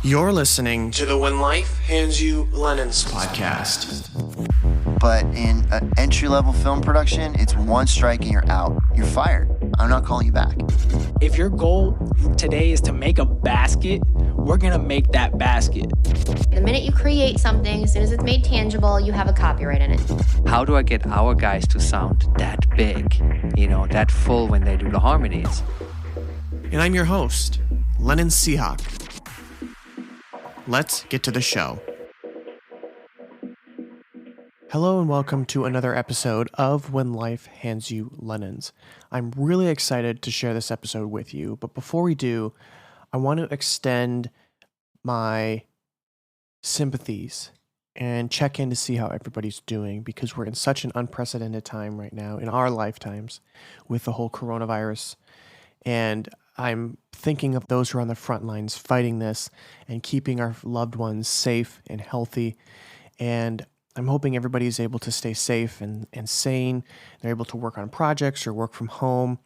You're listening to the When Life Hands You Lemons podcast. But in an entry-level film production, it's one strike and you're out. You're fired. I'm not calling you back. If your goal today is to make a basket, we're going to make that basket. The minute you create something, as soon as it's made tangible, you have a copyright in it. How do I get our guys to sound that big, that full when they do the harmonies? And I'm your host, Lennon Seahawk. Let's get to the show. Hello and welcome to another episode of When Life Hands You Lemons. I'm really excited to share this episode with you, but before we do, I want to extend my sympathies and check in to see how everybody's doing, because we're in such an unprecedented time right now in our lifetimes with the whole coronavirus. And I'm thinking of those who are on the front lines fighting this and keeping our loved ones safe and healthy. And I'm hoping everybody's able to stay safe and sane. They're able to work on projects or work from home.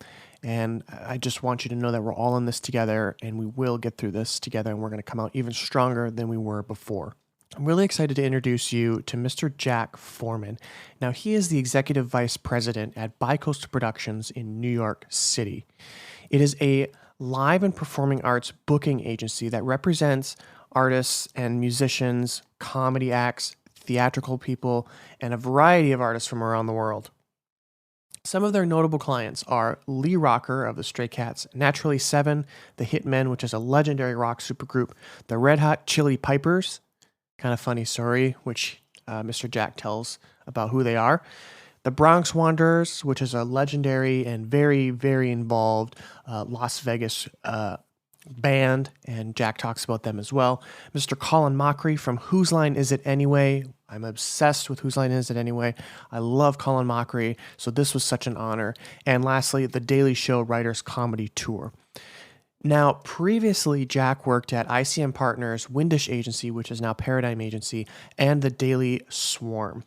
And I just want you to know that we're all in this together, and we will get through this together, and we're going to come out even stronger than we were before. I'm really excited to introduce you to Mr. Jack Forman. Now, he is the Executive Vice President at BiCoastal Productions in New York City. It is a live and performing arts booking agency that represents artists and musicians, comedy acts, theatrical people, and a variety of artists from around the world. Some of their notable clients are Lee Rocker of the Stray Cats, Naturally Seven, The Hitmen, which is a legendary rock supergroup, the Red Hot Chili Pipers, kind of funny story, which Mr. Jack tells about who they are. The Bronx Wanderers, which is a legendary and very, very involved Las Vegas band, and Jack talks about them as well. Mr. Colin Mochrie from Whose Line Is It Anyway? I'm obsessed with Whose Line Is It Anyway? I love Colin Mochrie, so this was such an honor. And lastly, the Daily Show Writers Comedy Tour. Now, previously, Jack worked at ICM Partners, Windish Agency, which is now Paradigm Agency, and the Daily Swarm.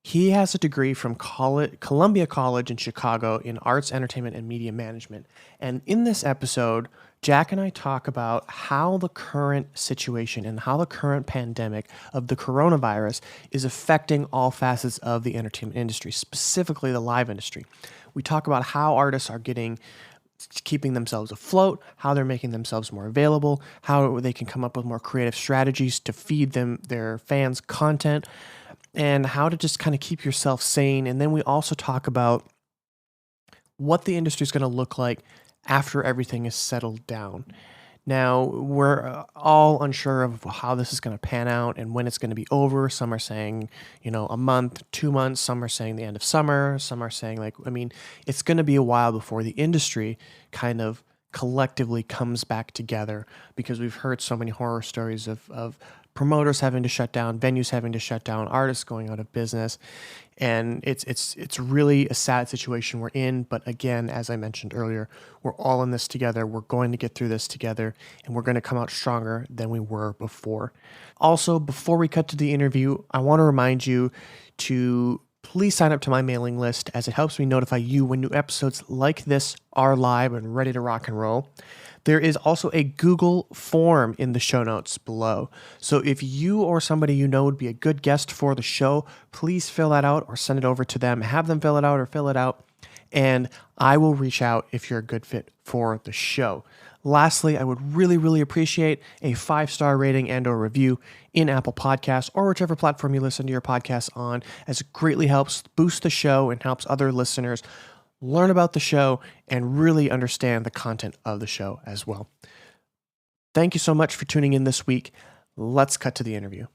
He has a degree from Columbia College in Chicago in Arts, Entertainment, and Media Management. And in this episode, Jack and I talk about how the current situation and how the current pandemic of the coronavirus is affecting all facets of the entertainment industry, specifically the live industry. We talk about how artists are keeping themselves afloat, how they're making themselves more available, how they can come up with more creative strategies to feed their fans content, and how to just kind of keep yourself sane. And then we also talk about what the industry is going to look like after everything is settled down. Now, we're all unsure of how this is going to pan out and when it's going to be over. Some are saying, a month, 2 months. Some are saying the end of summer. Some are saying, it's going to be a while before the industry kind of collectively comes back together, because we've heard so many horror stories of promoters having to shut down, venues having to shut down, artists going out of business. And it's really a sad situation we're in. But again, as I mentioned earlier, we're all in this together. We're going to get through this together, and we're going to come out stronger than we were before. Also, before we cut to the interview, I want to remind you to please sign up to my mailing list, as it helps me notify you when new episodes like this are live and ready to rock and roll. There is also a Google form in the show notes below. So if you or somebody you know would be a good guest for the show, please fill that out or send it over to them. Have them fill it out or fill it out, and I will reach out if you're a good fit for the show. Lastly, I would really, really appreciate a 5-star rating and or review in Apple Podcasts or whichever platform you listen to your podcasts on, as it greatly helps boost the show and helps other listeners learn about the show and really understand the content of the show as well. Thank you so much for tuning in this week. Let's cut to the interview.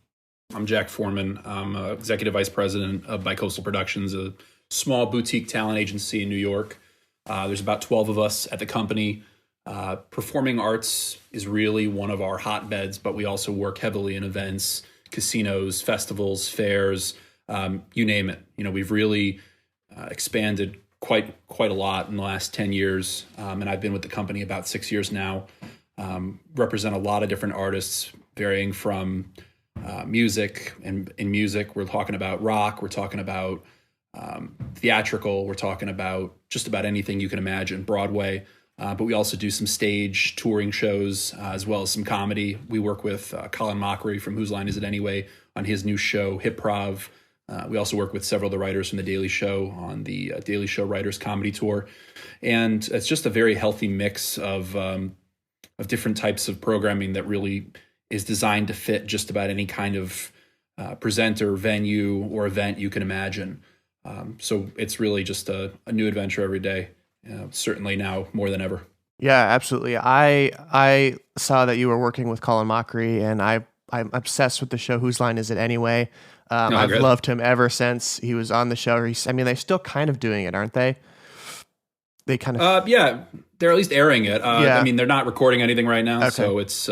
I'm Jack Forman. I'm Executive Vice President of BiCoastal Productions, a small boutique talent agency in New York. There's about 12 of us at the company. Performing arts is really one of our hotbeds, but we also work heavily in events, casinos, festivals, fairs, you name it. We've really expanded quite a lot in the last 10 years. And I've been with the company about 6 years now. Represent a lot of different artists, varying from music. And in music, we're talking about rock, we're talking about theatrical, we're talking about just about anything you can imagine, Broadway. but we also do some stage touring shows as well as some comedy. We work with Colin Mochrie from Whose Line Is It Anyway on his new show, Hip Prov. We also work with several of the writers from The Daily Show on the Daily Show Writers Comedy Tour. And it's just a very healthy mix of different types of programming that really is designed to fit just about any kind of presenter, venue, or event you can imagine. So it's really just a new adventure every day, certainly now more than ever. Yeah, absolutely. I saw that you were working with Colin Mochrie, and I'm obsessed with the show Whose Line Is It Anyway? I've good. loved him ever since he was on the show. They're still kind of doing it, aren't they? They kind of... yeah, they're at least airing it. Yeah. I mean, they're not recording anything right now, Okay. so it's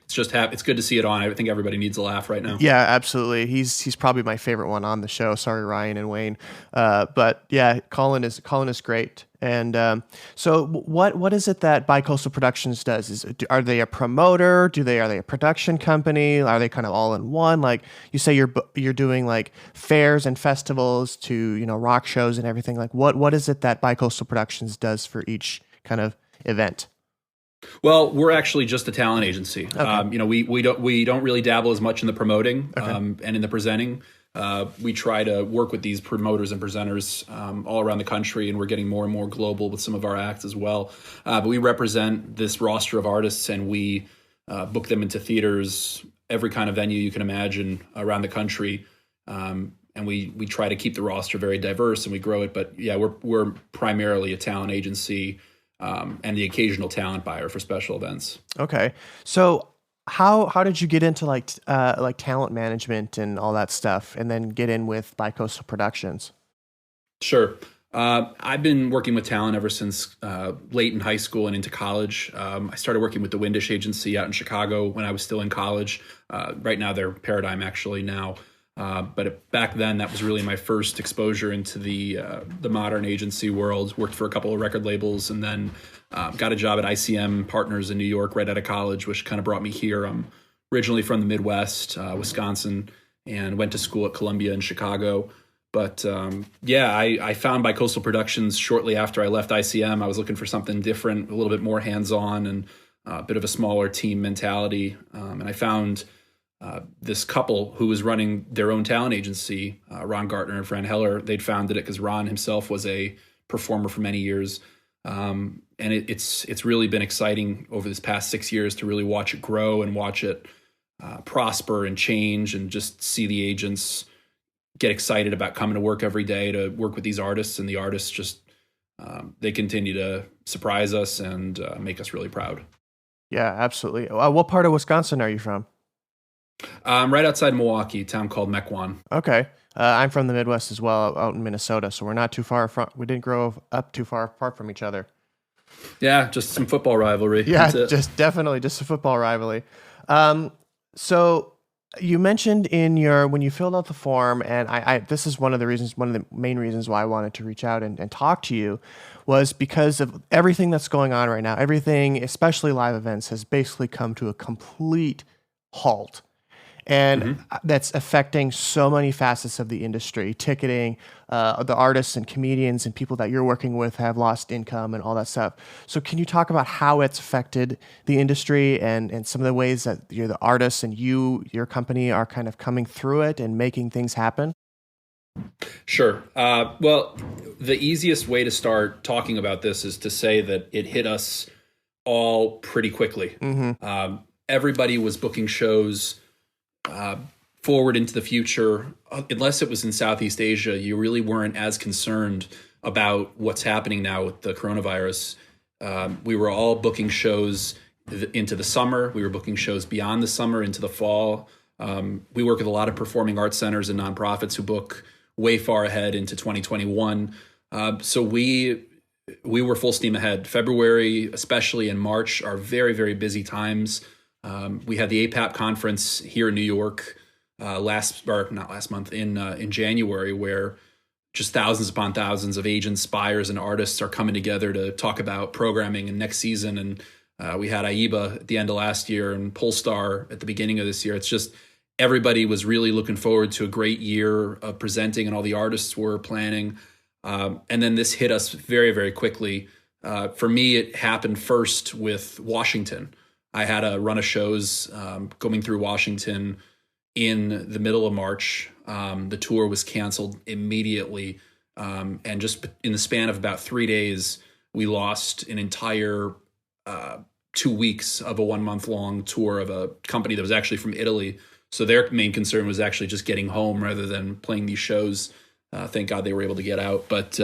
just it's good to see it on. I think everybody needs a laugh right now. Yeah, absolutely. He's probably my favorite one on the show. Sorry, Ryan and Wayne. But yeah, Colin is great. And so what is it that BiCoastal Productions does? Are they a promoter? Are they a production company? Are they kind of all in one? Like you say, you're doing like fairs and festivals to rock shows and everything. Like what is it that BiCoastal Productions does for each kind of event? Well, we're actually just a talent agency. Okay. We don't really dabble as much in the promoting and in the presenting. We try to work with these promoters and presenters all around the country, and we're getting more and more global with some of our acts as well. But we represent this roster of artists, and we book them into theaters, every kind of venue you can imagine around the country. And we try to keep the roster very diverse, and we grow it. But yeah, we're primarily a talent agency. And the occasional talent buyer for special events. Okay. So how did you get into like talent management and all that stuff, and then get in with BiCoastal Productions? Sure. I've been working with talent ever since late in high school and into college. I started working with the Windish Agency out in Chicago when I was still in college. Right now they're Paradigm actually now. But back then, that was really my first exposure into the modern agency world. Worked for a couple of record labels, and then got a job at ICM Partners in New York right out of college, which kind of brought me here. I'm originally from the Midwest, Wisconsin, and went to school at Columbia in Chicago. But I found BiCoastal Productions shortly after I left ICM. I was looking for something different, a little bit more hands-on, and a bit of a smaller team mentality. And I found this couple who was running their own talent agency, Ron Gartner and Fran Heller. They'd founded it because Ron himself was a performer for many years. And it's really been exciting over this past 6 years to really watch it grow and watch it prosper and change, and just see the agents get excited about coming to work every day to work with these artists. And the artists just, they continue to surprise us and make us really proud. Yeah, absolutely. What part of Wisconsin are you from? Right outside Milwaukee, a town called Mequon. Okay. I'm from the Midwest as well, out in Minnesota, so we're not too far from. We didn't grow up too far apart from each other. Yeah, just some football rivalry. Yeah, just definitely just a football rivalry. So you mentioned when you filled out the form, and I this is one of the main reasons why I wanted to reach out and talk to you, was because of everything that's going on right now. Everything, especially live events, has basically come to a complete halt. And that's affecting so many facets of the industry. Ticketing, the artists and comedians and people that you're working with have lost income and all that stuff. So can you talk about how it's affected the industry and some of the ways that you're the artists and your company are kind of coming through it and making things happen? Sure. Well, the easiest way to start talking about this is to say that it hit us all pretty quickly. Everybody was booking shows forward into the future. Unless it was in Southeast Asia, you really weren't as concerned about what's happening now with the coronavirus. We were all booking shows into the summer. We were booking shows beyond the summer into the fall. We work with a lot of performing arts centers and nonprofits who book way far ahead into 2021. So we were full steam ahead. February, especially in March, are very, very busy times. We had the APAP conference here in New York in January, where just thousands upon thousands of agents, buyers, and artists are coming together to talk about programming and next season. And we had AIBA at the end of last year and Polestar at the beginning of this year. It's just everybody was really looking forward to a great year of presenting, and all the artists were planning. And then this hit us very, very quickly. For me, it happened first with Washington. I had a run of shows going through Washington in the middle of March. The tour was canceled immediately. And just in the span of about 3 days, we lost an entire 2 weeks of a 1 month long tour of a company that was actually from Italy. So their main concern was actually just getting home rather than playing these shows. Thank God they were able to get out. But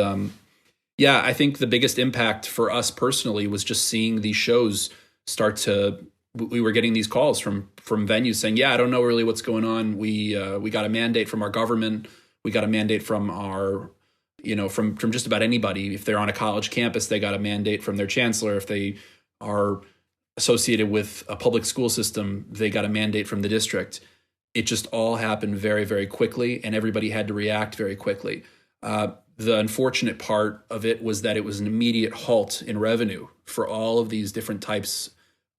yeah, I think the biggest impact for us personally was just seeing these shows start to. We were getting these calls from venues saying, "Yeah, I don't know really what's going on. We got a mandate from our government. We got a mandate from our, from just about anybody. If they're on a college campus, they got a mandate from their chancellor. If they are associated with a public school system, they got a mandate from the district." It just all happened very, very quickly, and everybody had to react very quickly. The unfortunate part of it was that it was an immediate halt in revenue for all of these different types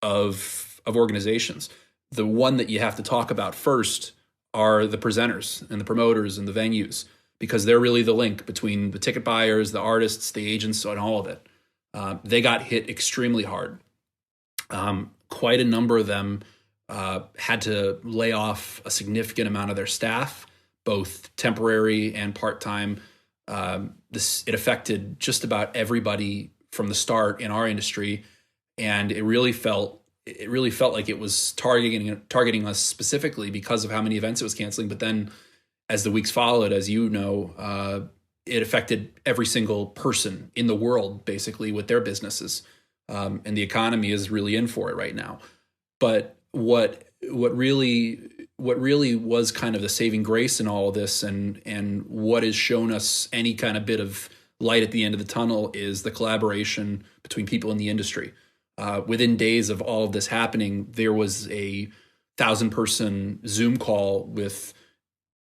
of organizations. The one that you have to talk about first are the presenters and the promoters and the venues, because they're really the link between the ticket buyers, the artists, the agents, and all of it. They got hit extremely hard. Quite a number of them had to lay off a significant amount of their staff, both temporary and part-time. It affected just about everybody from the start in our industry, and it really felt like it was targeting us specifically because of how many events it was canceling. But then, as the weeks followed, as you know, it affected every single person in the world basically with their businesses, and the economy is really in for it right now. But what really was kind of the saving grace in all of this, and what has shown us any kind of bit of light at the end of the tunnel, is the collaboration between people in the industry. Within days of all of this happening, there was a 1,000-person Zoom call with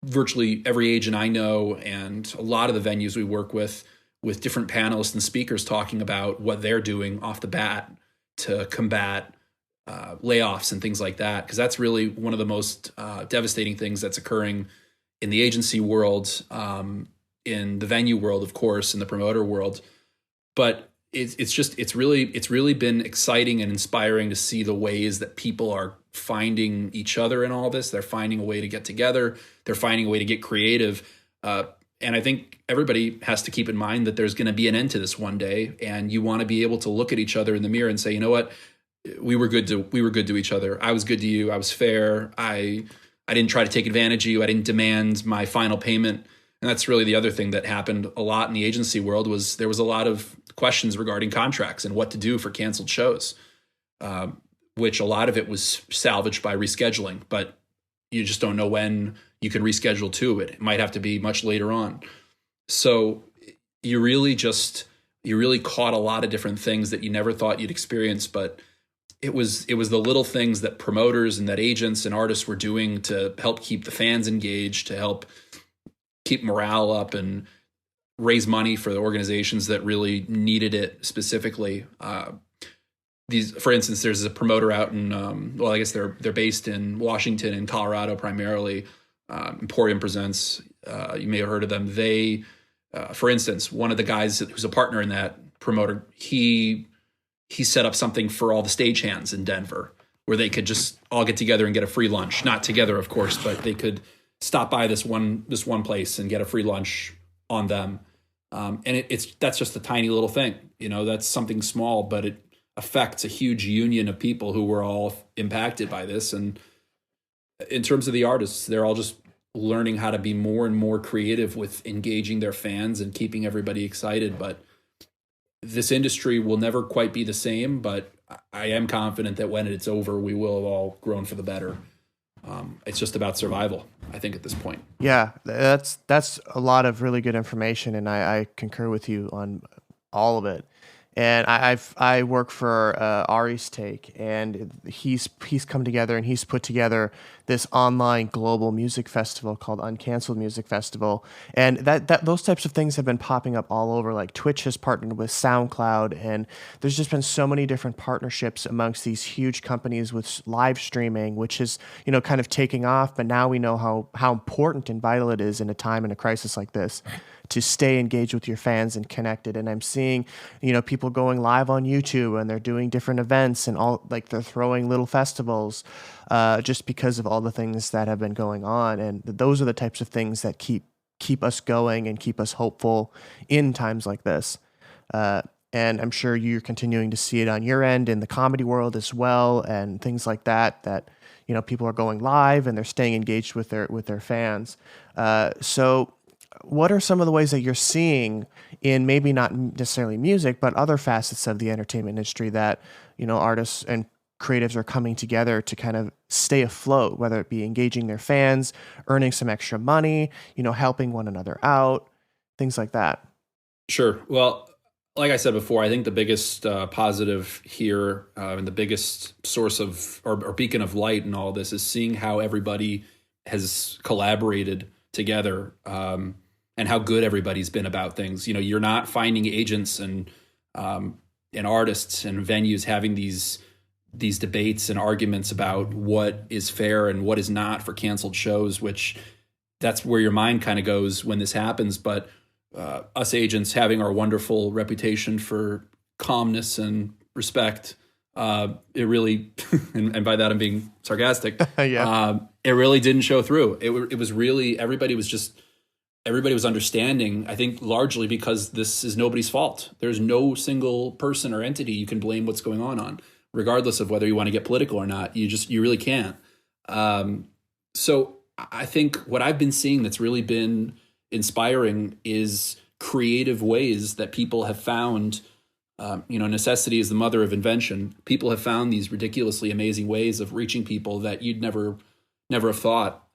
virtually every agent I know and a lot of the venues we work with different panelists and speakers talking about what they're doing off the bat to combat layoffs and things like that, because that's really one of the most devastating things that's occurring in the agency world, in the venue world, of course, in the promoter world. But it's really been exciting and inspiring to see the ways that people are finding each other in all this. They're finding a way to get together. They're finding a way to get creative. And I think everybody has to keep in mind that there's going to be an end to this one day, and you want to be able to look at each other in the mirror and say, you know what? We were good to each other. I was good to you. I was fair. I didn't try to take advantage of you. I didn't demand my final payment. And that's really the other thing that happened a lot in the agency world, was there was a lot of questions regarding contracts and what to do for canceled shows, which a lot of it was salvaged by rescheduling, but you just don't know when you can reschedule to it. It might have to be much later on. So you really caught a lot of different things that you never thought you'd experience, but it was the little things that promoters and that agents and artists were doing to help keep the fans engaged, to help keep morale up and raise money for the organizations that really needed it specifically. For instance, there's a promoter out in, I guess they're based in Washington and Colorado primarily. Emporium Presents. You may have heard of them. They, for instance, one of the guys who's a partner in that promoter, he set up something for all the stagehands in Denver where they could just all get together and get a free lunch. Not together, of course, but they could stop by this one place and get a free lunch on them. And that's just a tiny little thing. That's something small, but it affects a huge union of people who were all impacted by this. And in terms of the artists, they're all just learning how to be more and more creative with engaging their fans and keeping everybody excited. But this industry will never quite be the same, but I am confident that when it's over, we will have all grown for the better. It's just about survival, I think, at this point. Yeah, that's a lot of really good information, and I concur with you on all of it. And I work for Ari's Take, and he's come together and he's put together this online global music festival called Uncancelled Music Festival, and that those types of things have been popping up all over. Like Twitch has partnered with SoundCloud, and there's just been so many different partnerships amongst these huge companies with live streaming, which is kind of taking off. But now we know how important and vital it is in a time in a crisis like this to stay engaged with your fans and connected. And I'm seeing, people going live on YouTube and they're doing different events and all, like they're throwing little festivals, just because of all the things that have been going on. And those are the types of things that keep us going and keep us hopeful in times like this. And I'm sure you're continuing to see it on your end in the comedy world as well, and things like that, people are going live and they're staying engaged with their fans. So what are some of the ways that you're seeing in maybe not necessarily music, but other facets of the entertainment industry that, artists and creatives are coming together to kind of stay afloat, whether it be engaging their fans, earning some extra money, helping one another out, things like that? Sure. Well, like I said before, I think the biggest positive here and the biggest source of or beacon of light in all this is seeing how everybody has collaborated together, and how good everybody's been about things. You're not finding agents and artists and venues having these debates and arguments about what is fair and what is not for canceled shows, which that's where your mind kind of goes when this happens. But us agents having our wonderful reputation for calmness and respect, it really, and by that I'm being sarcastic, Yeah. It really didn't show through. It was really, everybody was understanding, I think largely because this is nobody's fault. There's no single person or entity you can blame what's going on, regardless of whether you want to get political or not. You really can't. So I think what I've been seeing that's really been inspiring is creative ways that people have found. Necessity is the mother of invention. People have found these ridiculously amazing ways of reaching people that you'd never have thought.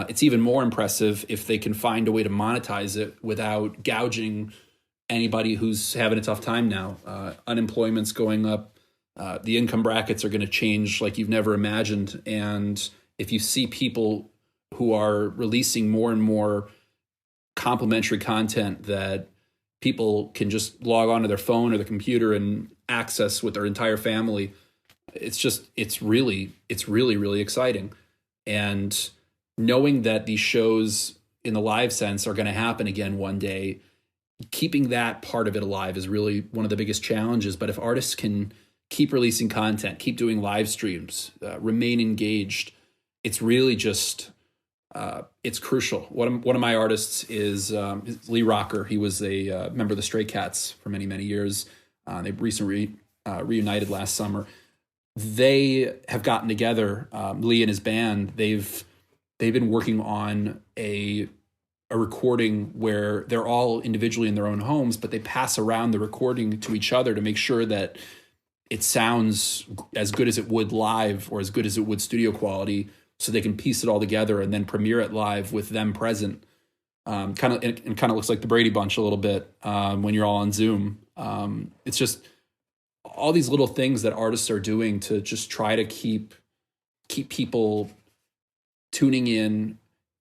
It's even more impressive if they can find a way to monetize it without gouging anybody who's having a tough time now. Unemployment's going up. The income brackets are going to change like you've never imagined. And if you see people who are releasing more and more complimentary content that people can just log onto their phone or the computer and access with their entire family, it's really, really exciting. And knowing that these shows in the live sense are going to happen again one day, keeping that part of it alive is really one of the biggest challenges. But if artists can keep releasing content, keep doing live streams, remain engaged, it's really just, it's crucial. One of my artists is Lee Rocker. He was a member of the Stray Cats for many, many years. They recently reunited last summer. They have gotten together, Lee and his band. They've been working on a recording where they're all individually in their own homes, but they pass around the recording to each other to make sure that it sounds as good as it would live or as good as it would studio quality, so they can piece it all together and then premiere it live with them present. Kind of looks like the Brady Bunch a little bit when you're all on Zoom. It's just all these little things that artists are doing to just try to keep people tuning in.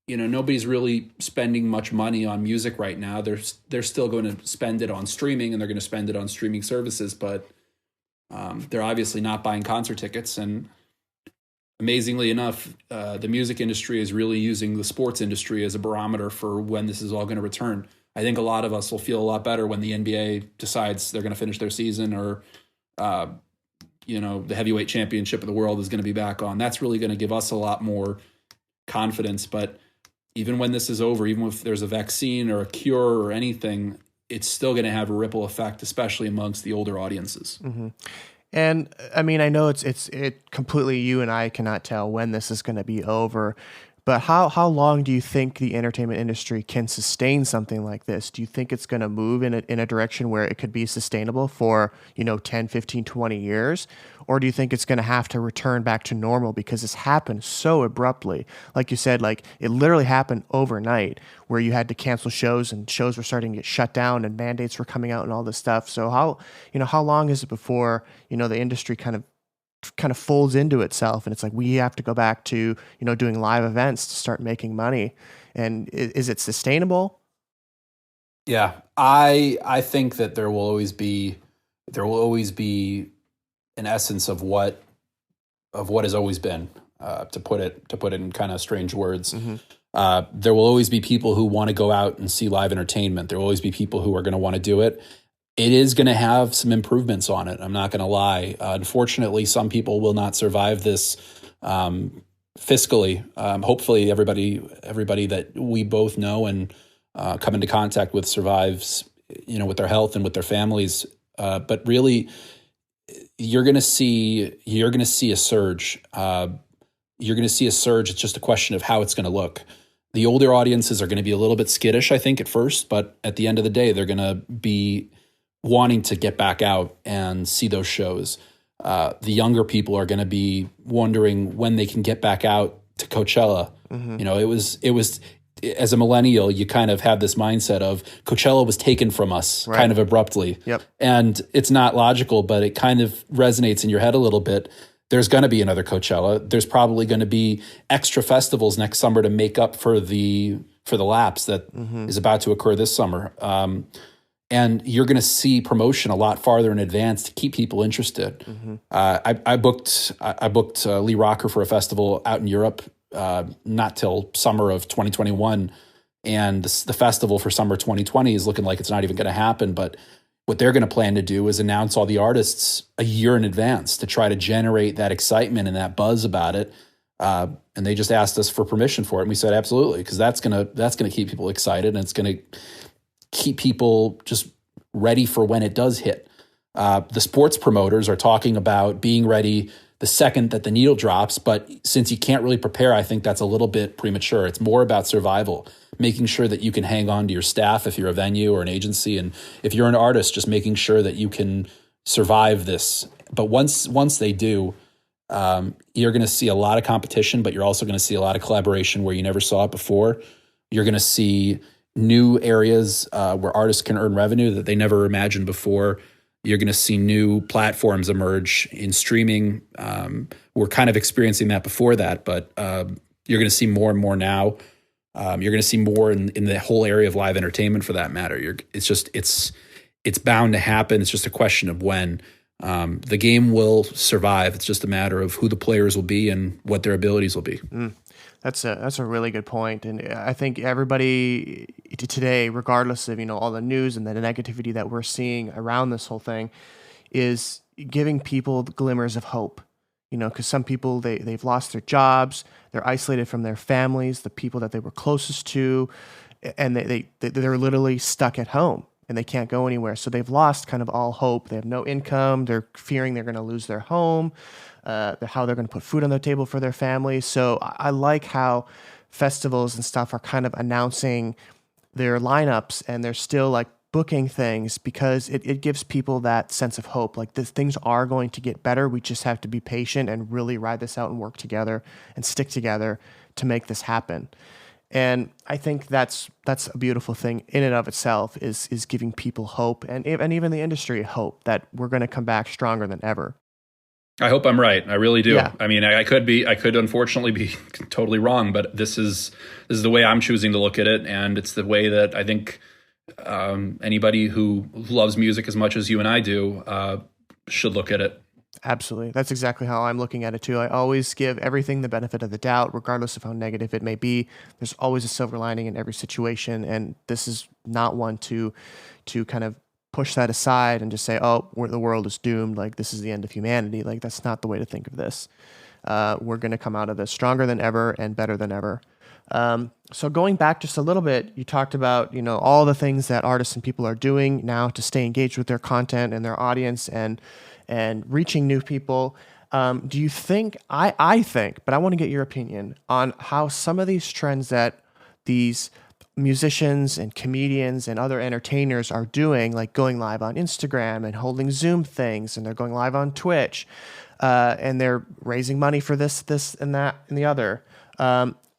Nobody's really spending much money on music right now. They're still going to spend it on streaming, and they're going to spend it on streaming services, but they're obviously not buying concert tickets. And amazingly enough, the music industry is really using the sports industry as a barometer for when this is all going to return. I think a lot of us will feel a lot better when the NBA decides they're going to finish their season, or the heavyweight championship of the world is going to be back on. That's really going to give us a lot more confidence. But even when this is over, even if there's a vaccine or a cure or anything, it's still going to have a ripple effect, especially amongst the older audiences. Mm-hmm. And I mean, I know it's completely, you and I cannot tell when this is going to be over, but how long do you think the entertainment industry can sustain something like this? Do you think it's going to move in a direction where it could be sustainable for, 10, 15, 20 years? Or do you think it's going to have to return back to normal because this happened so abruptly? Like you said, like it literally happened overnight where you had to cancel shows and shows were starting to get shut down and mandates were coming out and all this stuff. So how long is it before, the industry kind of folds into itself and it's like, we have to go back to, doing live events to start making money? And is it sustainable? Yeah, I think that there will always be an essence of what has always been, to put it in kind of strange words. Mm-hmm. There will always be people who want to go out and see live entertainment. There will always be people who are going to want to do it. It is going to have some improvements on it. I'm not going to lie. Unfortunately, some people will not survive this fiscally. Hopefully, everybody that we both know and come into contact with survives, with their health and with their families. But really, you're going to see a surge. You're going to see a surge. It's just a question of how it's going to look. The older audiences are going to be a little bit skittish, I think, at first, but at the end of the day, they're going to be wanting to get back out and see those shows. The younger people are going to be wondering when they can get back out to Coachella. It was as a millennial, you kind of have this mindset of Coachella was taken from us kind of abruptly. Yep. And it's not logical, but it kind of resonates in your head a little bit. There's going to be another Coachella. There's probably going to be extra festivals next summer to make up for the lapse that is about to occur this summer. And you're going to see promotion a lot farther in advance to keep people interested. I booked Lee Rocker for a festival out in Europe, not till summer of 2021, and the festival for summer 2020 is looking like it's not even going to happen. But what they're going to plan to do is announce all the artists a year in advance to try to generate that excitement and that buzz about it. And they just asked us for permission for it, and we said absolutely, because that's gonna keep people excited, and it's going to keep people just ready for when it does hit. The sports promoters are talking about being ready the second that the needle drops, but since you can't really prepare, I think that's a little bit premature. It's more about survival, making sure that you can hang on to your staff if you're a venue or an agency, and if you're an artist, just making sure that you can survive this. But once they do, you're going to see a lot of competition, but you're also going to see a lot of collaboration where you never saw it before. You're going to see new areas where artists can earn revenue that they never imagined before. You're going to see new platforms emerge in streaming. We're kind of experiencing that before that, but you're going to see more and more now. You're going to see more in the whole area of live entertainment, for that matter. It's bound to happen. It's just a question of when. The game will survive. It's just a matter of who the players will be and what their abilities will be. That's a really good point. And I think everybody today, regardless of, all the news and the negativity that we're seeing around this whole thing, is giving people glimmers of hope. Because some people, they've lost their jobs, they're isolated from their families, the people that they were closest to, and they're literally stuck at home and they can't go anywhere. So they've lost kind of all hope. They have no income. They're fearing they're going to lose their home. How they're going to put food on the table for their family. So I like how festivals and stuff are kind of announcing their lineups, and they're still like booking things, because it gives people that sense of hope. Like, things are going to get better. We just have to be patient and really ride this out and work together and stick together to make this happen. And I think that's a beautiful thing in and of itself, is giving people hope, and even the industry hope that we're going to come back stronger than ever. I hope I'm right. I really do. Yeah. I mean, I could unfortunately be totally wrong, but this is the way I'm choosing to look at it. And it's the way that I think anybody who loves music as much as you and I do should look at it. Absolutely. That's exactly how I'm looking at it too. I always give everything the benefit of the doubt, regardless of how negative it may be. There's always a silver lining in every situation. And this is not one to kind of push that aside and just say, oh, the world is doomed. Like, this is the end of humanity. Like, that's not the way to think of this. We're going to come out of this stronger than ever and better than ever. So going back just a little bit, you talked about, all the things that artists and people are doing now to stay engaged with their content and their audience and reaching new people. Do you think, I think, but I want to get your opinion on how some of these trends that these musicians and comedians and other entertainers are doing, like going live on Instagram and holding Zoom things, and they're going live on Twitch, and they're raising money for this and that and the other.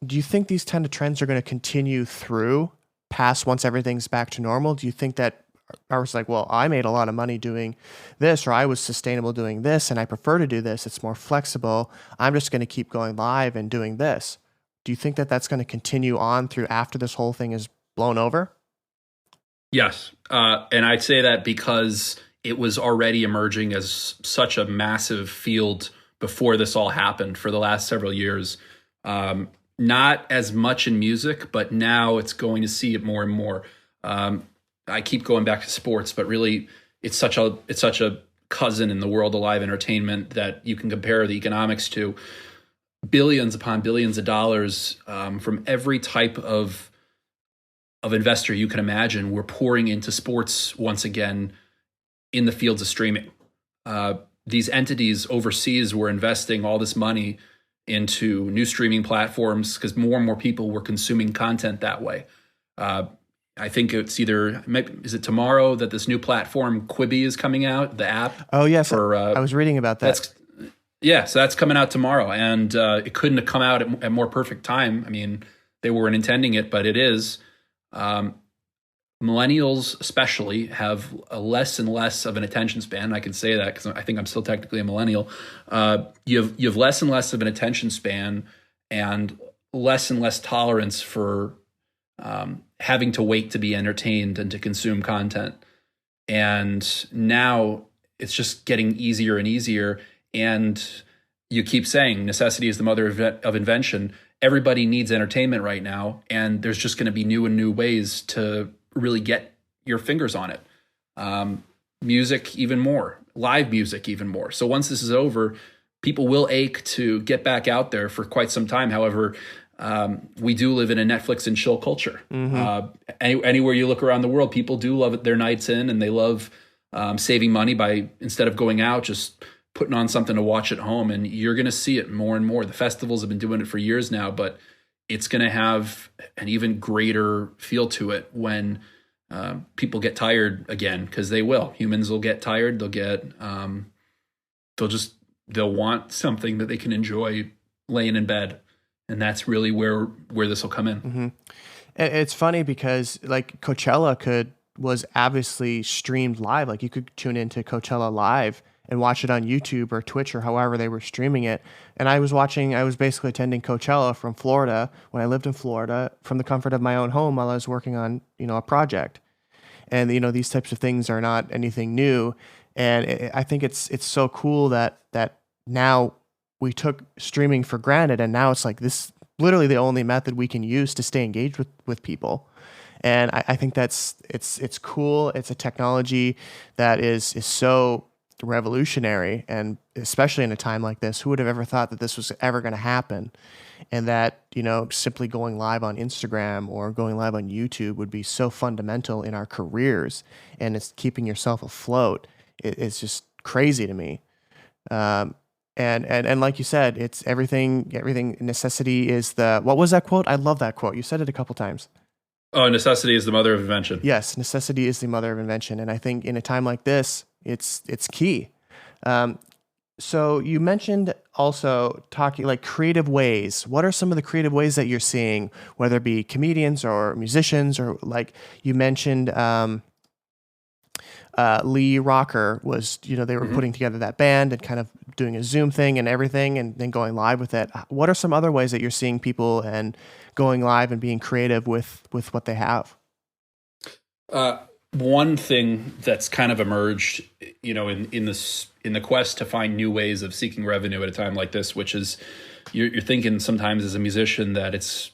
Do you think these kind of trends are going to continue through past once everything's back to normal? Do you think that I was like, well, I made a lot of money doing this, or I was sustainable doing this, and I prefer to do this. It's more flexible. I'm just going to keep going live and doing this. Do you think that that's going to continue on through after this whole thing is blown over? Yes. And I'd say that because it was already emerging as such a massive field before this all happened for the last several years. not as much in music, but now it's going to see it more and more. I keep going back to sports, but really it's such a cousin in the world of live entertainment that you can compare the economics to. Billions upon billions of dollars from every type of investor you can imagine were pouring into sports once again in the fields of streaming. These entities overseas were investing all this money into new streaming platforms because more and more people were consuming content that way. I think it's is it tomorrow that this new platform Quibi is coming out, the app? Oh, yes. I was reading about that. So that's coming out tomorrow, and it couldn't have come out at more perfect time. I mean, they weren't intending it, but it is. Millennials especially have a less and less of an attention span. I can say that because I think I'm still technically a millennial. You have less and less of an attention span and less tolerance for having to wait to be entertained and to consume content. And now it's just getting easier and easier. And you keep saying necessity is the mother of invention. Everybody needs entertainment right now, and there's just going to be new and new ways to really get your fingers on it. Music even more, live music even more. So once this is over, people will ache to get back out there for quite some time. However, we do live in a Netflix and chill culture. Anywhere you look around the world, people do love their nights in, and they love saving money by, instead of going out, just putting on something to watch at home. And you're going to see it more and more. The festivals have been doing it for years now, but it's going to have an even greater feel to it when people get tired again, because they will. Humans will get tired. They'll want something that they can enjoy laying in bed, and that's really where this will come in. Mm-hmm. It's funny because like Coachella was obviously streamed live. Like you could tune into Coachella live and watch it on YouTube or Twitch or however they were streaming it. And I was basically attending Coachella from Florida when I lived in Florida from the comfort of my own home while I was working on, a project. And, these types of things are not anything new. And I think it's so cool that now we took streaming for granted, and now it's like this literally the only method we can use to stay engaged with people. And I think it's cool. It's a technology that is so revolutionary, and especially in a time like this, who would have ever thought that this was ever going to happen, and that simply going live on Instagram or going live on YouTube would be so fundamental in our careers, and it's keeping yourself afloat. It's just crazy to me. And like you said, it's everything. Necessity is what was that quote? I love that quote. You said it a couple times. Oh, necessity is the mother of invention. Yes, necessity is the mother of invention, and I think in a time like this, it's key. So you mentioned also talking like creative ways. What are some of the creative ways that you're seeing, whether it be comedians or musicians, or like you mentioned, Lee Rocker was, they were putting together that band and kind of doing a Zoom thing and everything, and then going live with it. What are some other ways that you're seeing people and going live and being creative with what they have? One thing that's kind of emerged, in the quest to find new ways of seeking revenue at a time like this, which is you're thinking sometimes as a musician that it's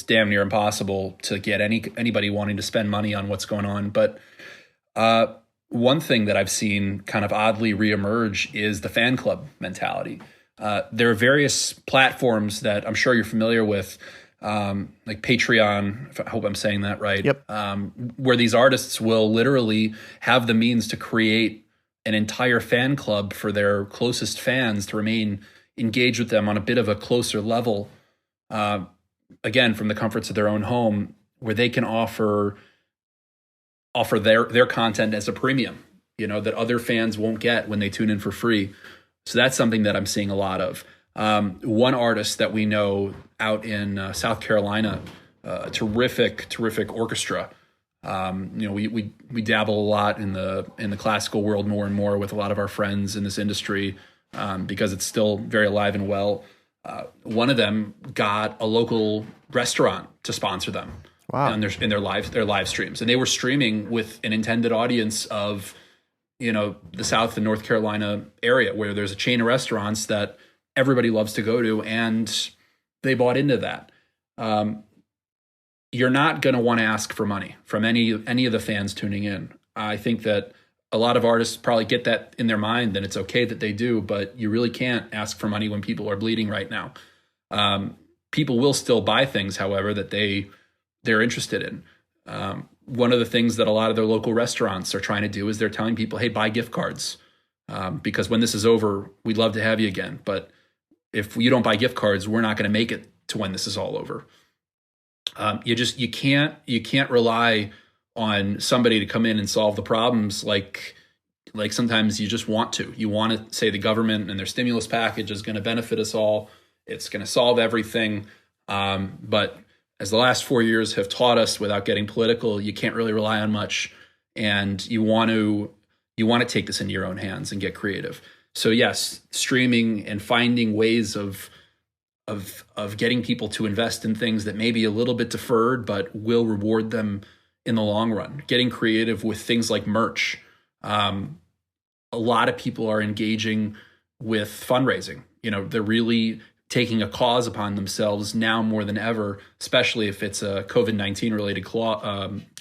damn near impossible to get anybody wanting to spend money on what's going on. But one thing that I've seen kind of oddly reemerge is the fan club mentality. There are various platforms that I'm sure you're familiar with, like Patreon, I hope I'm saying that right. Yep. Where these artists will literally have the means to create an entire fan club for their closest fans to remain engaged with them on a bit of a closer level. Again, from the comforts of their own home, where they can offer their content as a premium, that other fans won't get when they tune in for free. So that's something that I'm seeing a lot of. One artist that we know out in South Carolina, a terrific orchestra. We dabble a lot in the classical world more and more with a lot of our friends in this industry because it's still very alive and well. One of them got a local restaurant to sponsor them. Wow. In their live streams, and they were streaming with an intended audience of the South and North Carolina area, where there's a chain of restaurants that everybody loves to go to, and they bought into that. you're not going to want to ask for money from any of the fans tuning in. I think that a lot of artists probably get that in their mind, and it's okay that they do, but you really can't ask for money when people are bleeding right now. People will still buy things, however, that they're interested in. One of the things that a lot of their local restaurants are trying to do is they're telling people, hey, buy gift cards, because when this is over, we'd love to have you again. But if you don't buy gift cards, we're not going to make it to when this is all over. You can't rely on somebody to come in and solve the problems like sometimes you just want to. You want to say the government and their stimulus package is going to benefit us all. It's going to solve everything. But as the last 4 years have taught us, without getting political, you can't really rely on much. And you want to take this into your own hands and get creative. So yes, streaming and finding ways of getting people to invest in things that may be a little bit deferred, but will reward them in the long run. Getting creative with things like merch. A lot of people are engaging with fundraising. They're really taking a cause upon themselves now more than ever, especially if it's a COVID-19 related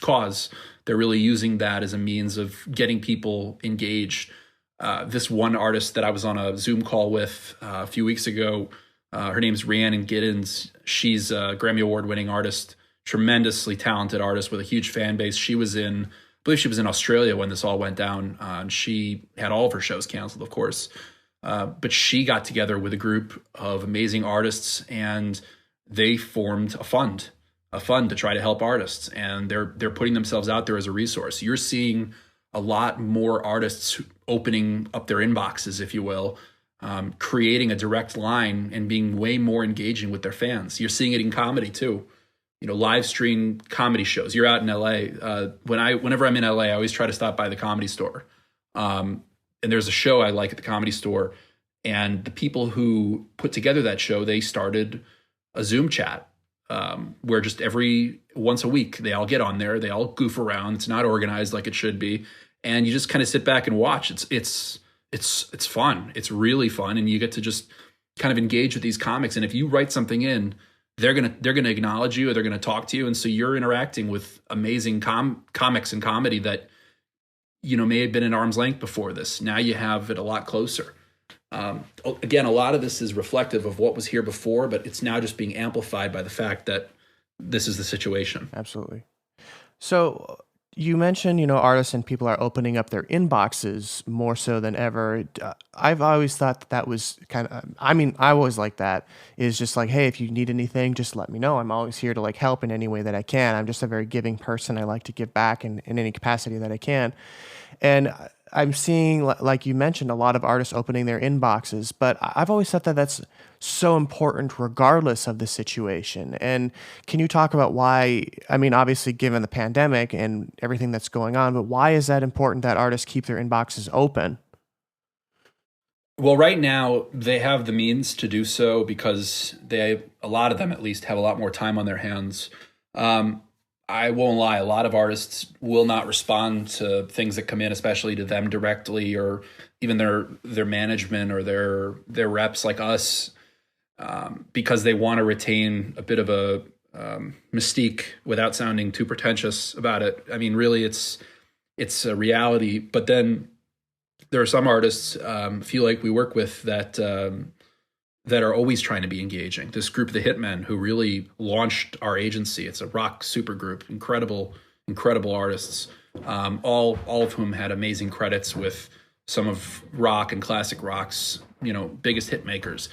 cause. They're really using that as a means of getting people engaged. This one artist that I was on a Zoom call with a few weeks ago, her name's Rhiannon Giddens. She's a Grammy Award winning artist, tremendously talented artist with a huge fan base. I believe she was in Australia when this all went down. And she had all of her shows canceled, of course. But she got together with a group of amazing artists, and they formed a fund to try to help artists. And they're putting themselves out there as a resource. You're seeing a lot more artists opening up their inboxes, if you will, creating a direct line and being way more engaging with their fans. You're seeing it in comedy too. Live stream comedy shows. You're out in LA. Whenever I'm in LA, I always try to stop by the Comedy Store. And there's a show I like at the Comedy Store. And the people who put together that show, they started a Zoom chat where just once a week, they all get on there. They all goof around. It's not organized like it should be. And you just kind of sit back and watch. It's fun. It's really fun. And you get to just kind of engage with these comics. And if you write something in, they're gonna acknowledge you, or they're gonna talk to you. And so you're interacting with amazing comics and comedy that may have been at arm's length before this. Now you have it a lot closer. Again, a lot of this is reflective of what was here before, but it's now just being amplified by the fact that this is the situation. Absolutely. So you mentioned, artists and people are opening up their inboxes more so than ever. I've always thought that was I always like that. Is just like, hey, if you need anything, just let me know. I'm always here to help in any way that I can. I'm just a very giving person. I like to give back in any capacity that I can. And I'm seeing, like you mentioned, a lot of artists opening their inboxes, but I've always thought that that's so important regardless of the situation. And can you talk about why, obviously given the pandemic and everything that's going on, but why is that important that artists keep their inboxes open? Well, right now they have the means to do so because a lot of them at least have a lot more time on their hands. I won't lie, a lot of artists will not respond to things that come in, especially to them directly, or even their management or their reps like us, because they want to retain a bit of a mystique without sounding too pretentious about it. Really, it's a reality. But then there are some artists feel like we work with that are always trying to be engaging. This group, the Hitmen, who really launched our agency. It's a rock super group, incredible artists, all of whom had amazing credits with some of rock and classic rock's biggest hit makers.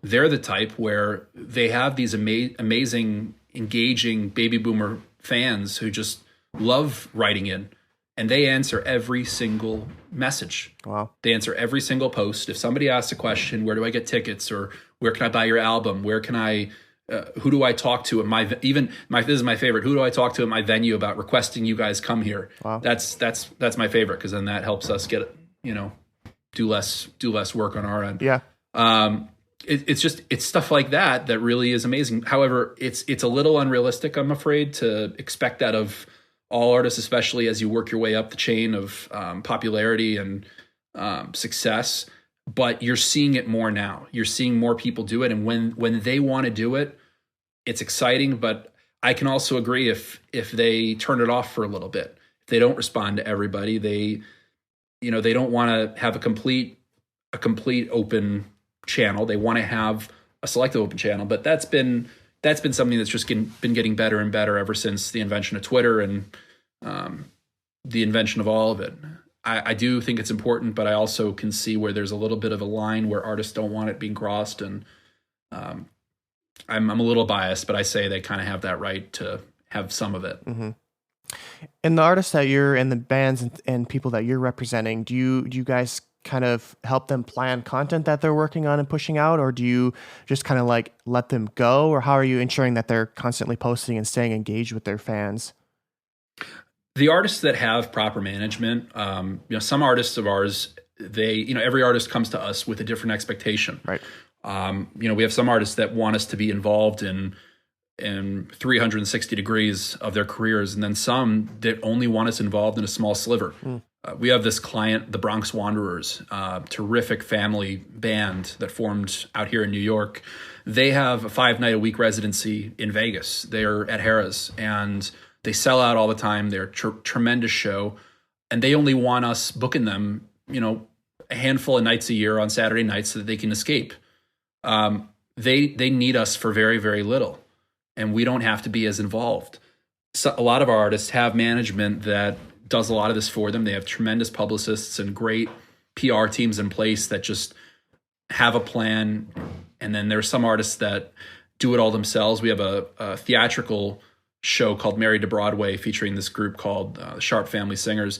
They're the type where they have these amazing, engaging baby boomer fans who just love writing in. And they answer every single message. Wow. They answer every single post. If somebody asks a question, where do I get tickets? Or where can I buy your album? Where can I, who do I talk to at this is my favorite. Who do I talk to at my venue about requesting you guys come here? Wow. That's my favorite, because then that helps us get, do less work on our end. Yeah. It's stuff like that really is amazing. However, it's a little unrealistic, I'm afraid, to expect that of all artists, especially as you work your way up the chain of popularity and success. But you're seeing it more now. You're seeing more people do it. And when they want to do it, it's exciting, but I can also agree if they turn it off for a little bit, if they don't respond to everybody, they don't want to have a complete open channel. They want to have a selective open channel, but that's been something that's just been getting better and better ever since the invention of Twitter and the invention of all of it. I do think it's important, but I also can see where there's a little bit of a line where artists don't want it being crossed, and I'm a little biased, but I say they kind of have that right to have some of it. Mm-hmm. And the artists that you're and the bands and people that you're representing, do you guys kind of help them plan content that they're working on and pushing out, or do you just kind of like let them go, or how are you ensuring that they're constantly posting and staying engaged with their fans? The artists that have proper management, some artists of ours, every artist comes to us with a different expectation. Right. We have some artists that want us to be involved in 360 degrees of their careers, and then some that only want us involved in a small sliver. We have this client, the Bronx Wanderers, terrific family band that formed out here in New York. They have a 5-night-a-week residency in Vegas. They're at Harrah's, and they sell out all the time. They're a tremendous show, and they only want us booking them, a handful of nights a year on Saturday nights so that they can escape. They need us for very, very little, and we don't have to be as involved. So a lot of our artists have management that does a lot of this for them. They have tremendous publicists and great PR teams in place that just have a plan. And then there's some artists that do it all themselves. We have a theatrical show called Married to Broadway featuring this group called the Sharp Family Singers.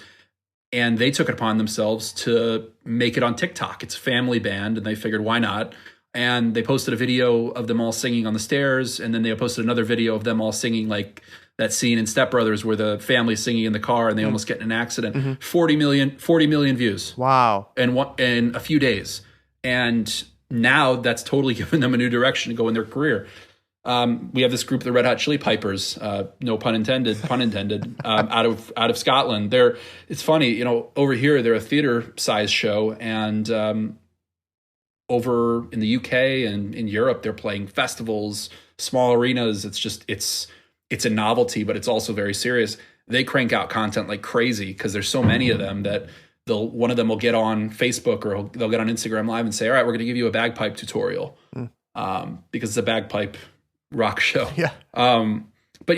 And they took it upon themselves to make it on TikTok. It's a family band, and they figured, why not? And they posted a video of them all singing on the stairs, and then they posted another video of them all singing, like that scene in Step Brothers where the family's singing in the car and they almost get in an accident. Mm-hmm. 40 million views. Wow. In a few days. And now that's totally given them a new direction to go in their career. We have this group, the Red Hot Chili Pipers, no pun intended, out of Scotland. It's funny, over here they're a theater-sized show, and over in the UK and in Europe they're playing festivals, small arenas. It's a novelty, but it's also very serious. They crank out content like crazy because there's so many of them that one of them will get on Facebook or they'll get on Instagram Live and say, all right, we're going to give you a bagpipe tutorial because it's a bagpipe rock show. Yeah. But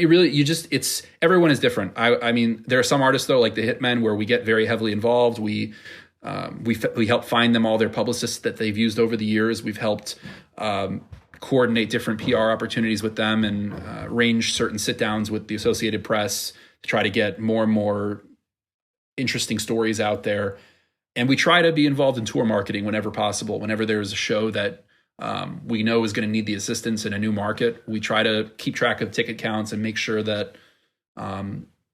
everyone is different. I mean, there are some artists though, like the Hitmen, where we get very heavily involved. We help find them all their publicists that they've used over the years. We've helped coordinate different PR opportunities with them and arrange certain sit downs with the Associated Press to try to get more and more interesting stories out there. And we try to be involved in tour marketing whenever possible. Whenever there's a show that we know is going to need the assistance in a new market, we try to keep track of ticket counts and make sure that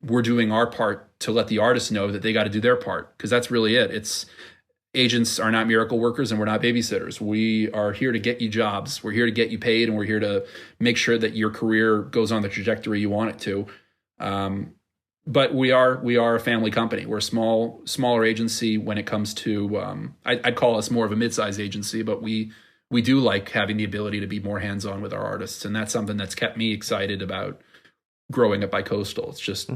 we're doing our part to let the artists know that they got to do their part, because that's really it. Agents are not miracle workers, and we're not babysitters. We are here to get you jobs. We're here to get you paid, and we're here to make sure that your career goes on the trajectory you want it to. But we are a family company. We're a smaller agency when it comes to. I'd call us more of a mid-sized agency, but we do like having the ability to be more hands-on with our artists, and that's something that's kept me excited about growing up BiCoastal. It's just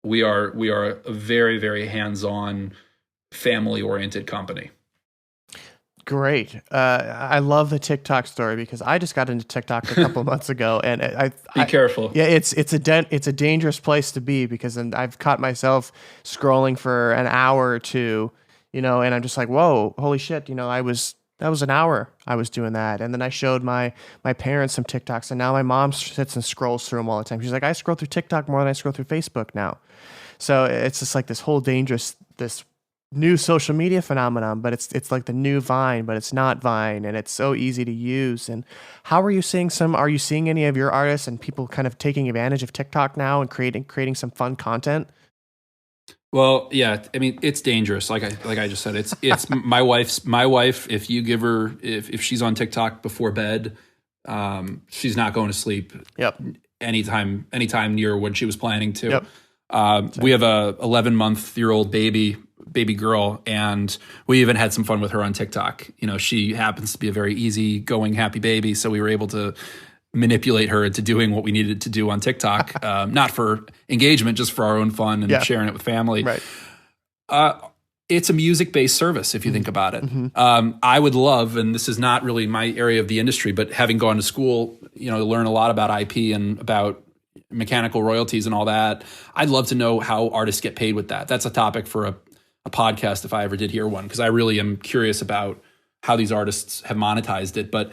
we are a very, very hands-on, family-oriented company. Great. I love the TikTok story because I just got into TikTok a couple of months ago, and Be careful. Yeah, it's a dangerous place to be because then I've caught myself scrolling for an hour or two, and I'm just like, whoa, holy shit, that was an hour I was doing that. And then I showed my parents some TikToks, and now my mom sits and scrolls through them all the time. She's like, I scroll through TikTok more than I scroll through Facebook now. So it's just like this whole this new social media phenomenon, but it's like the new Vine, but it's not Vine, and it's so easy to use. And how are you seeing any of your artists and people kind of taking advantage of TikTok now and creating some fun content? Well, yeah, I mean, it's dangerous. Like I just said, it's my wife. If you give her, if she's on TikTok before bed, she's not going to sleep. Yep. Anytime near when she was planning to. Yep. We have a 11-month-year-old baby girl, and we even had some fun with her on TikTok. She happens to be a very easygoing, happy baby, so we were able to manipulate her into doing what we needed to do on TikTok, not for engagement, just for our own fun and sharing it with family. Right. It's a music-based service, if you think about it. I would love, and this is not really my area of the industry, but having gone to school, to learn a lot about IP and about mechanical royalties and all that, I'd love to know how artists get paid with that. That's a topic for a podcast if I ever did hear one, because I really am curious about how these artists have monetized it. But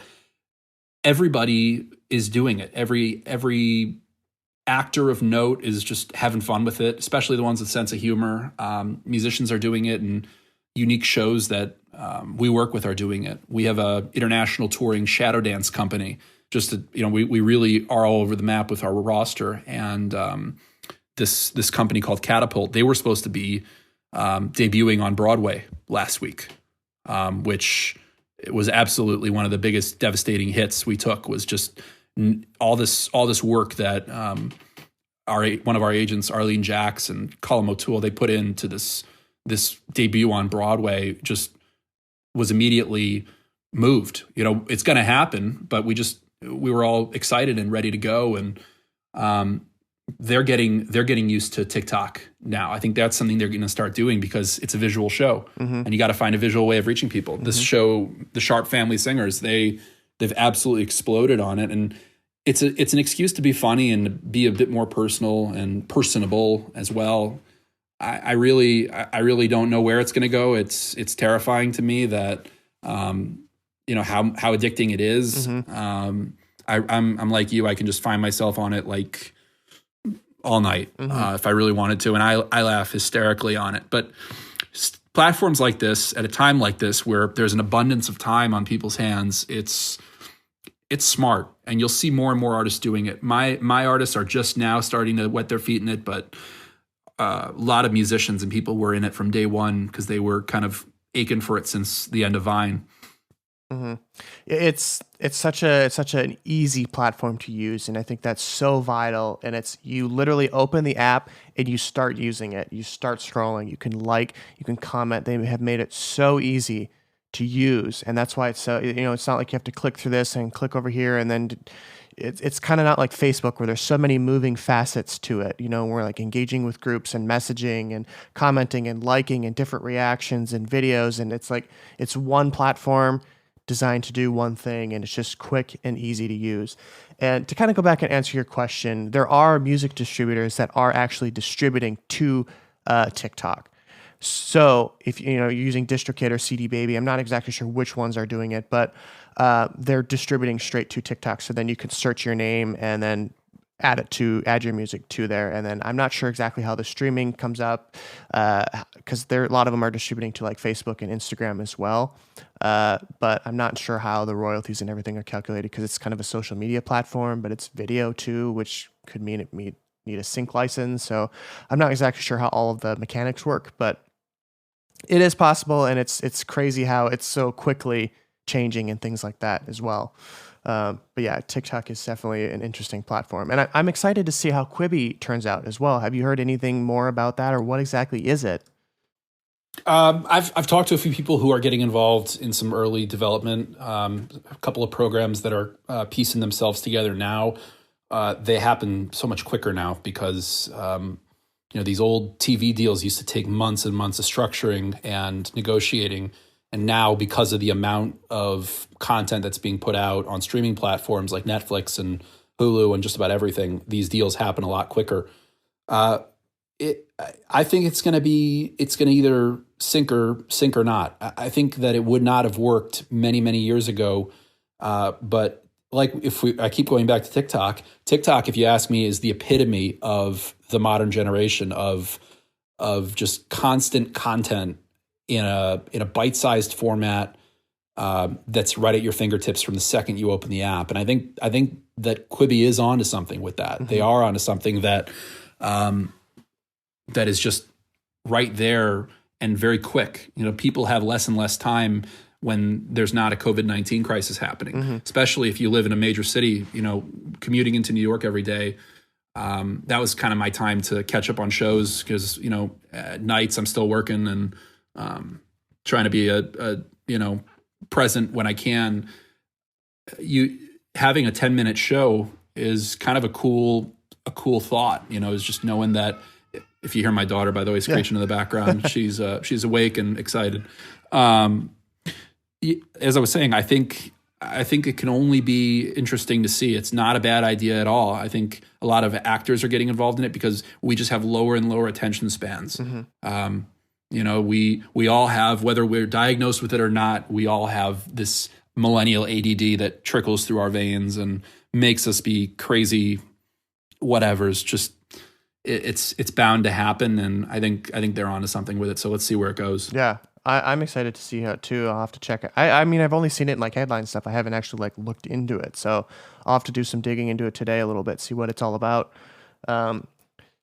everybody is doing it. Every actor of note is just having fun with it, especially the ones with sense of humor. Musicians are doing it, and unique shows that we work with are doing it. We have a international touring shadow dance company. Just to, we really are all over the map with our roster. And this company called Catapult, they were supposed to be debuting on Broadway last week, which was absolutely one of the biggest devastating hits we took. Was just all this work that one of our agents, Arlene Jacks and Colin O'Toole, they put into this debut on Broadway, just was immediately moved. It's going to happen, but we were all excited and ready to go, and they're getting used to TikTok now. I think that's something they're going to start doing because it's a visual show, and you got to find a visual way of reaching people. This show, the Sharp Family Singers, they've absolutely exploded on it, and it's an excuse to be funny and be a bit more personal and personable as well. I really don't know where it's going to go. It's terrifying to me that how addicting it is. I'm like you. I can just find myself on it like all night if I really wanted to, and I laugh hysterically on it. But platforms like this, at a time like this, where there's an abundance of time on people's hands, it's smart, and you'll see more and more artists doing it. My artists are just now starting to wet their feet in it, but a lot of musicians and people were in it from day one because they were kind of aching for it since the end of Vine. It's such an easy platform to use, and I think that's so vital. And you literally open the app and you start using it. You start scrolling. You can you can comment. They have made it so easy to use, and that's why it's so. It's not like you have to click through this and click over here, and then it's kind of not like Facebook where there's so many moving facets to it. We're like engaging with groups and messaging and commenting and liking and different reactions and videos, and it's one platform designed to do one thing, and it's just quick and easy to use. And to kind of go back and answer your question, there are music distributors that are actually distributing to TikTok. So if you're using DistroKid or CD Baby, I'm not exactly sure which ones are doing it, but they're distributing straight to TikTok. So then you can search your name and then add your music to there. And then I'm not sure exactly how the streaming comes up, because a lot of them are distributing to like Facebook and Instagram as well. But I'm not sure how the royalties and everything are calculated, because it's kind of a social media platform, but it's video too, which could mean it need a sync license. So I'm not exactly sure how all of the mechanics work, but it is possible, and it's crazy how it's so quickly changing and things like that as well. But yeah, TikTok is definitely an interesting platform, and I'm excited to see how Quibi turns out as well. Have you heard anything more about that, or what exactly is it? I've talked to a few people who are getting involved in some early development. A couple of programs that are piecing themselves together now. They happen so much quicker now because these old TV deals used to take months and months of structuring and negotiating. And now, because of the amount of content that's being put out on streaming platforms like Netflix and Hulu and just about everything, these deals happen a lot quicker. I think it's going to either sink or not. I think that it would not have worked many, many years ago. But like I keep going back to TikTok. TikTok, if you ask me, is the epitome of the modern generation of just constant content in a bite-sized format that's right at your fingertips from the second you open the app. And I think that Quibi is onto something with that. Mm-hmm. They are onto something that that is just right there and very quick. People have less and less time when there's not a COVID-19 crisis happening, especially if you live in a major city. Commuting into New York every day. That was kind of my time to catch up on shows because, at nights I'm still working and trying to be a present when I can. having a 10-minute show is kind of a cool thought, is just knowing that. If you hear my daughter, by the way, screeching in the background, she's awake and excited. As I was saying, I think it can only be interesting to see. It's not a bad idea at all. I think a lot of actors are getting involved in it because we just have lower and lower attention spans. We all have, whether we're diagnosed with it or not, we all have this millennial ADD that trickles through our veins and makes us be crazy. Whatever's just. It's bound to happen, and I think they're onto something with it. So let's see where it goes. Yeah, I'm excited to see how it too. I'll have to check it. I mean, I've only seen it in like headline stuff. I haven't actually looked into it, so I'll have to do some digging into it today a little bit, see what it's all about.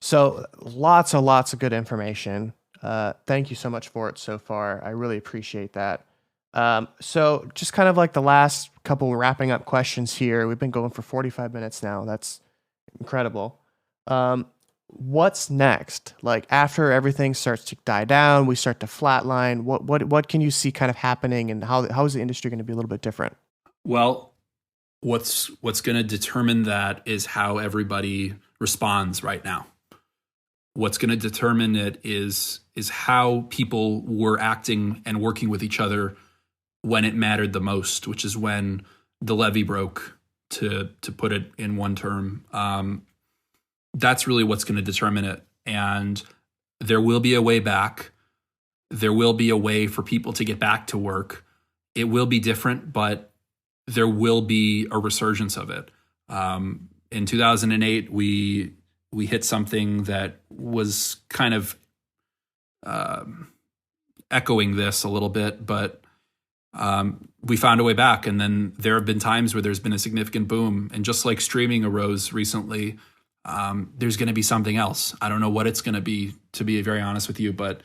So lots of good information. Thank you so much for it so far. I really appreciate that. So just kind of like the last couple wrapping up questions here. We've been going for 45 minutes now. That's incredible. What's next? Like after everything starts to die down, we start to flatline. What can you see kind of happening, and how is the industry going to be a little bit different? Well, what's going to determine that is how everybody responds right now. What's going to determine it is how people were acting and working with each other when it mattered the most, which is when the levee broke, to put it in one term. That's really what's going to determine it. And there will be a way back. There will be a way for people to get back to work. It will be different, but there will be a resurgence of it. In 2008, we hit something that was kind of echoing this a little bit, but we found a way back. And then there have been times where there's been a significant boom. And just like streaming arose recently, there's going to be something else. I don't know what it's going to be very honest with you, but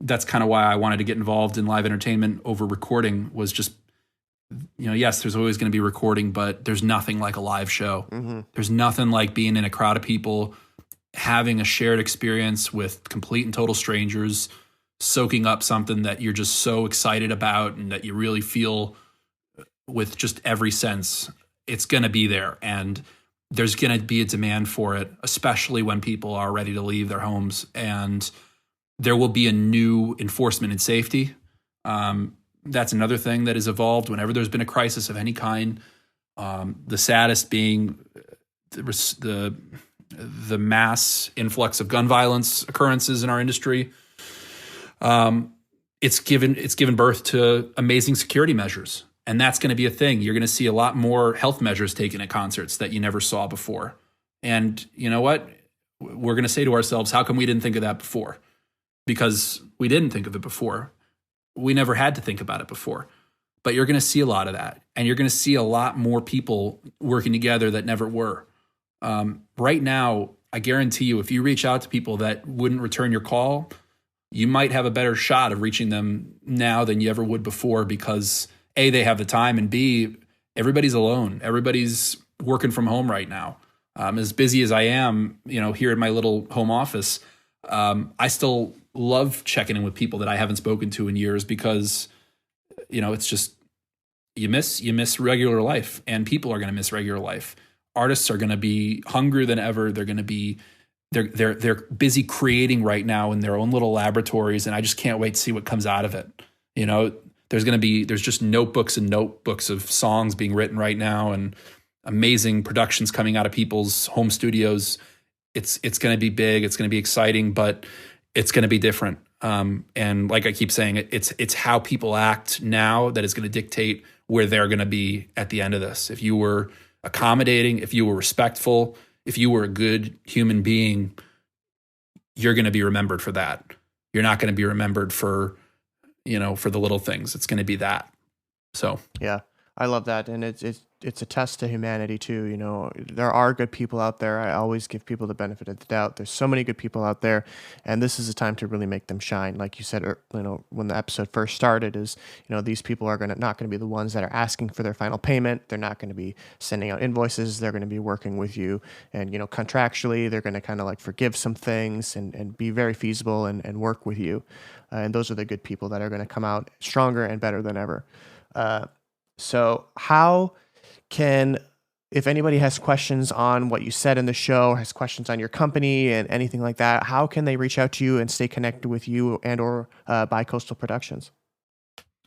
that's kind of why I wanted to get involved in live entertainment over recording. Was just, yes, there's always going to be recording, but there's nothing like a live show. Mm-hmm. There's nothing like being in a crowd of people, having a shared experience with complete and total strangers, soaking up something that you're just so excited about and that you really feel with just every sense. It's going to be there, and there's going to be a demand for it, especially when people are ready to leave their homes. And there will be a new enforcement and safety. That's another thing that has evolved whenever there's been a crisis of any kind. The saddest being the mass influx of gun violence occurrences in our industry. It's given birth to amazing security measures. And that's going to be a thing. You're going to see a lot more health measures taken at concerts that you never saw before. And you know what? We're going to say to ourselves, how come we didn't think of that before? Because we didn't think of it before. We never had to think about it before. But you're going to see a lot of that. And you're going to see a lot more people working together that never were. Right now, I guarantee you, if you reach out to people that wouldn't return your call, you might have a better shot of reaching them now than you ever would before, because A, they have the time, and B, everybody's alone. Everybody's working from home right now. As busy as I am, here in my little home office, I still love checking in with people that I haven't spoken to in years, because, it's just, you miss regular life, and people are going to miss regular life. Artists are going to be hungrier than ever. They're going to be, they're busy creating right now in their own little laboratories, and I just can't wait to see what comes out of it. There's just notebooks and notebooks of songs being written right now, and amazing productions coming out of people's home studios. It's going to be big. It's going to be exciting, but it's going to be different. And like I keep saying, it's how people act now that is going to dictate where they're going to be at the end of this. If you were accommodating, if you were respectful, if you were a good human being, you're going to be remembered for that. You're not going to be remembered for the little things. It's going to be that. So, yeah, I love that. And it's a test to humanity too. There are good people out there. I always give people the benefit of the doubt. There's so many good people out there, and this is a time to really make them shine. Like you said, when the episode first started, is, these people are not going to be the ones that are asking for their final payment. They're not going to be sending out invoices. They're going to be working with you, and, contractually, they're going to kind of like forgive some things and be very feasible and work with you. And those are the good people that are going to come out stronger and better than ever. So how if anybody has questions on what you said in the show, has questions on your company and anything like that, how can they reach out to you and stay connected with you and or BiCoastal Productions?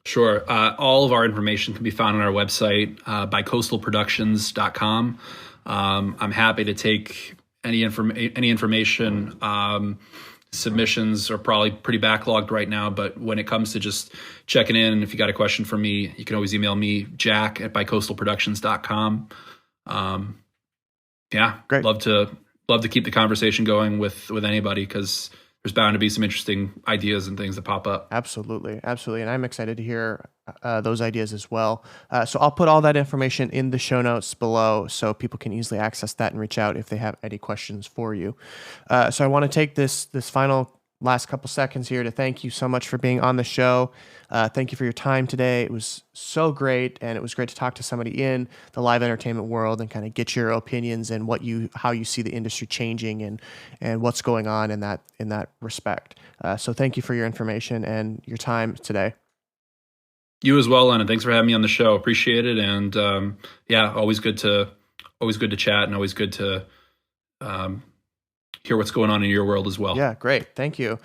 Sure. All of our information can be found on our website, BiCoastalProductions.com. I'm happy to take any information. Submissions are probably pretty backlogged right now, but when it comes to just checking in, if you got a question for me, you can always email me, Jack@BiCoastalProductions.com. Yeah, Great. love to keep the conversation going with anybody, because there's bound to be some interesting ideas and things that pop up. Absolutely. And I'm excited to hear those ideas as well. So I'll put all that information in the show notes below so people can easily access that and reach out if they have any questions for you. So I want to take this final last couple seconds here to thank you so much for being on the show. Thank you for your time today. It was so great, and it was great to talk to somebody in the live entertainment world and kind of get your opinions and how you see the industry changing and what's going on in that respect. So thank you for your information and your time today. You as well, Lennon. Thanks for having me on the show. Appreciate it. And always good to chat, and always good to hear what's going on in your world as well. Yeah, great. Thank you.